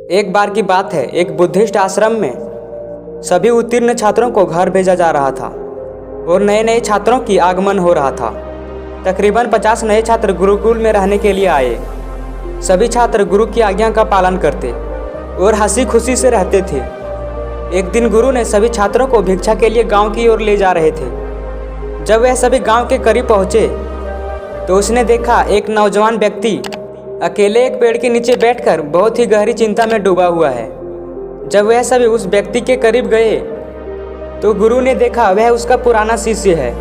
एक बार की बात है, एक बुद्धिस्ट आश्रम में सभी उत्तीर्ण छात्रों को घर भेजा जा रहा था और नए नए छात्रों की आगमन हो रहा था। तकरीबन 50 नए छात्र गुरुकुल में रहने के लिए आए। सभी छात्र गुरु की आज्ञा का पालन करते और हंसी खुशी से रहते थे। एक दिन गुरु ने सभी छात्रों को भिक्षा के लिए गांव की ओर ले जा रहे थे। जब वह सभी गांव के करीब पहुंचे तो उसने देखा एक नौजवान व्यक्ति अकेले एक पेड़ के नीचे बैठकर बहुत ही गहरी चिंता में डूबा हुआ है। जब वह सभी उस व्यक्ति के करीब गए तो गुरु ने देखा वह उसका पुराना शिष्य है।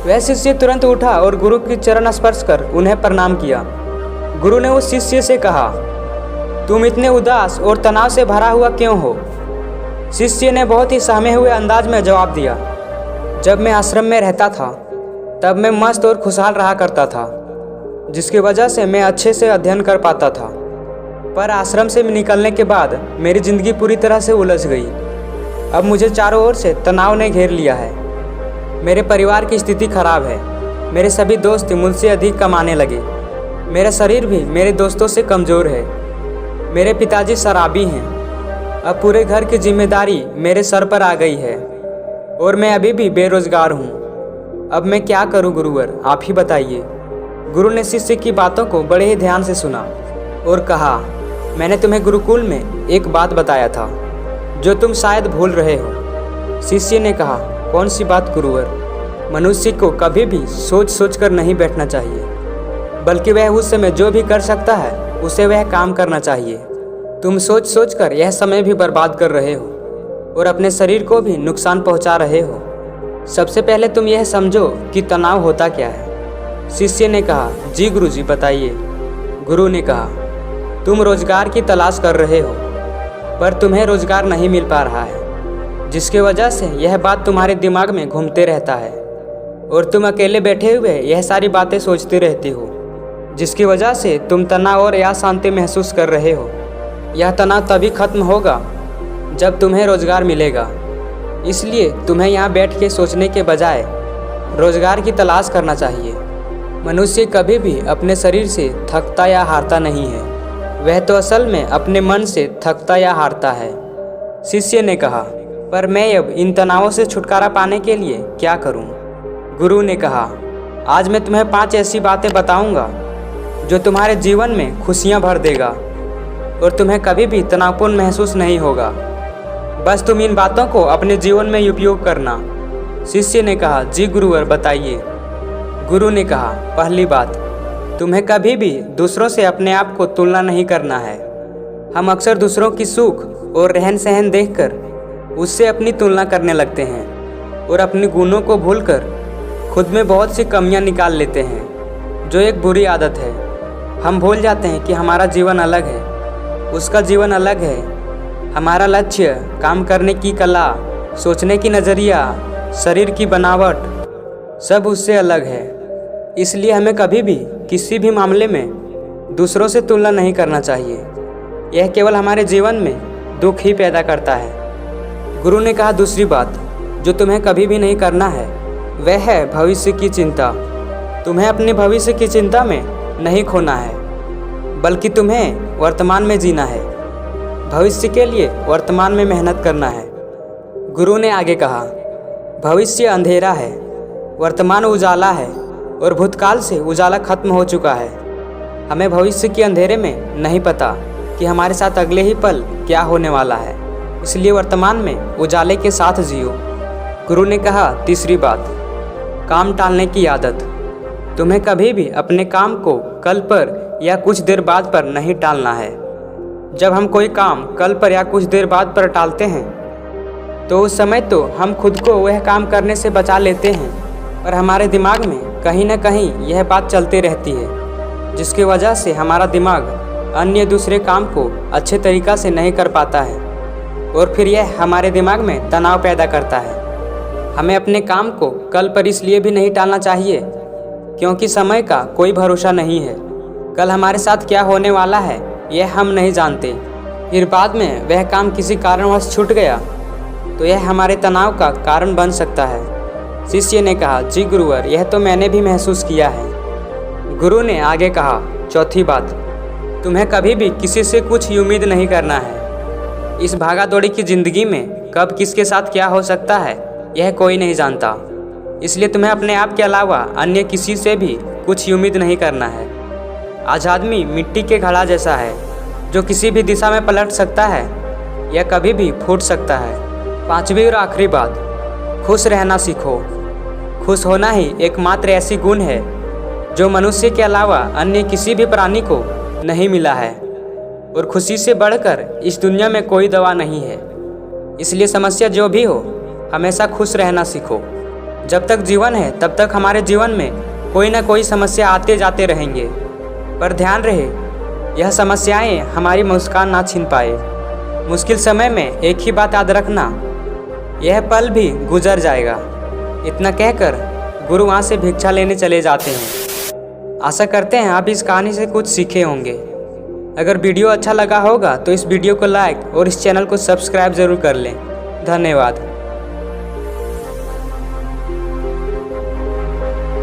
वह शिष्य तुरंत उठा और गुरु की चरण स्पर्श कर उन्हें प्रणाम किया। गुरु ने उस शिष्य से कहा, तुम इतने उदास और तनाव से भरा हुआ क्यों हो? शिष्य ने बहुत ही सहमे हुए अंदाज में जवाब दिया, जब मैं आश्रम में रहता था तब मैं मस्त और खुशहाल रहा करता था, जिसकी वजह से मैं अच्छे से अध्ययन कर पाता था। पर आश्रम से निकलने के बाद मेरी ज़िंदगी पूरी तरह से उलझ गई। अब मुझे चारों ओर से तनाव ने घेर लिया है। मेरे परिवार की स्थिति खराब है। मेरे सभी दोस्त मुझसे अधिक कमाने लगे। मेरा शरीर भी मेरे दोस्तों से कमज़ोर है। मेरे पिताजी शराबी हैं। अब पूरे घर की जिम्मेदारी मेरे सर पर आ गई है और मैं अभी भी बेरोजगार हूँ। अब मैं क्या करूँ गुरुवर, आप ही बताइए। गुरु ने शिष्य की बातों को बड़े ही ध्यान से सुना और कहा, मैंने तुम्हें गुरुकुल में एक बात बताया था जो तुम शायद भूल रहे हो। शिष्य ने कहा, कौन सी बात गुरुवर? मनुष्य को कभी भी सोच सोच कर नहीं बैठना चाहिए, बल्कि वह उस समय जो भी कर सकता है उसे वह काम करना चाहिए। तुम सोच सोच कर यह समय भी बर्बाद कर रहे हो और अपने शरीर को भी नुकसान पहुंचा रहे हो। सबसे पहले तुम यह समझो कि तनाव होता क्या है। शिष्य ने कहा, जी गुरुजी बताइए। गुरु ने कहा, तुम रोजगार की तलाश कर रहे हो पर तुम्हें रोजगार नहीं मिल पा रहा है, जिसकी वजह से यह बात तुम्हारे दिमाग में घूमते रहता है और तुम अकेले बैठे हुए यह सारी बातें सोचते रहते हो, जिसकी वजह से तुम तनाव और अशांति महसूस कर रहे हो। यह तनाव तभी खत्म होगा जब तुम्हें रोजगार मिलेगा। इसलिए तुम्हें यहाँ बैठ के सोचने के बजाय रोजगार की तलाश करना चाहिए। मनुष्य कभी भी अपने शरीर से थकता या हारता नहीं है, वह तो असल में अपने मन से थकता या हारता है। शिष्य ने कहा, पर मैं अब इन तनावों से छुटकारा पाने के लिए क्या करूं? गुरु ने कहा, आज मैं तुम्हें 5 ऐसी बातें बताऊंगा जो तुम्हारे जीवन में खुशियां भर देगा और तुम्हें कभी भी तनावपूर्ण महसूस नहीं होगा। बस तुम इन बातों को अपने जीवन में उपयोग करना। शिष्य ने कहा, जी गुरुवर बताइए। गुरु ने कहा, पहली बात, तुम्हें कभी भी दूसरों से अपने आप को तुलना नहीं करना है। हम अक्सर दूसरों की सुख और रहन सहन देखकर उससे अपनी तुलना करने लगते हैं और अपने गुणों को भूलकर खुद में बहुत सी कमियां निकाल लेते हैं, जो एक बुरी आदत है। हम भूल जाते हैं कि हमारा जीवन अलग है, उसका जीवन अलग है। हमारा लक्ष्य, काम करने की कला, सोचने की नज़रिया, शरीर की बनावट सब उससे अलग है। इसलिए हमें कभी भी किसी भी मामले में दूसरों से तुलना नहीं करना चाहिए। यह केवल हमारे जीवन में दुख ही पैदा करता है। गुरु ने कहा, दूसरी बात जो तुम्हें कभी भी नहीं करना है वह है भविष्य की चिंता। तुम्हें अपने भविष्य की चिंता में नहीं खोना है, बल्कि तुम्हें वर्तमान में जीना है। भविष्य के लिए वर्तमान में मेहनत करना है। गुरु ने आगे कहा, भविष्य अंधेरा है, वर्तमान उजाला है और भूतकाल से उजाला खत्म हो चुका है। हमें भविष्य के अंधेरे में नहीं पता कि हमारे साथ अगले ही पल क्या होने वाला है, इसलिए वर्तमान में उजाले के साथ जियो। गुरु ने कहा, तीसरी बात, काम टालने की आदत। तुम्हें कभी भी अपने काम को कल पर या कुछ देर बाद पर नहीं टालना है। जब हम कोई काम कल पर या कुछ देर बाद पर टालते हैं तो उस समय तो हम खुद को वह काम करने से बचा लेते हैं, पर हमारे दिमाग में कहीं ना कहीं यह बात चलती रहती है, जिसकी वजह से हमारा दिमाग अन्य दूसरे काम को अच्छे तरीक़ा से नहीं कर पाता है और फिर यह हमारे दिमाग में तनाव पैदा करता है। हमें अपने काम को कल पर इसलिए भी नहीं टालना चाहिए क्योंकि समय का कोई भरोसा नहीं है। कल हमारे साथ क्या होने वाला है यह हम नहीं जानते। फिर बाद में वह काम किसी कारणवश छूट गया तो यह हमारे तनाव का कारण बन सकता है। शिष्य ने कहा, जी गुरुवर, यह तो मैंने भी महसूस किया है। गुरु ने आगे कहा, चौथी बात, तुम्हें कभी भी किसी से कुछ उम्मीद नहीं करना है। इस भागा दौड़ी की ज़िंदगी में कब किसके साथ क्या हो सकता है यह कोई नहीं जानता। इसलिए तुम्हें अपने आप के अलावा अन्य किसी से भी कुछ उम्मीद नहीं करना है। आज आदमी मिट्टी के घड़ा जैसा है जो किसी भी दिशा में पलट सकता है या कभी भी फूट सकता है। 5वीं और आखिरी बात, खुश रहना सीखो। खुश होना ही एकमात्र ऐसी गुण है जो मनुष्य के अलावा अन्य किसी भी प्राणी को नहीं मिला है, और खुशी से बढ़कर इस दुनिया में कोई दवा नहीं है। इसलिए समस्या जो भी हो, हमेशा खुश रहना सीखो। जब तक जीवन है तब तक हमारे जीवन में कोई ना कोई समस्या आते जाते रहेंगे, पर ध्यान रहे यह समस्याएं हमारी मुस्कान ना छीन पाए। मुश्किल समय में एक ही बात याद रखना, यह पल भी गुजर जाएगा। इतना कहकर गुरु वहाँ से भिक्षा लेने चले जाते हैं। आशा करते हैं आप इस कहानी से कुछ सीखे होंगे। अगर वीडियो अच्छा लगा होगा तो इस वीडियो को लाइक और इस चैनल को सब्सक्राइब ज़रूर कर लें। धन्यवाद।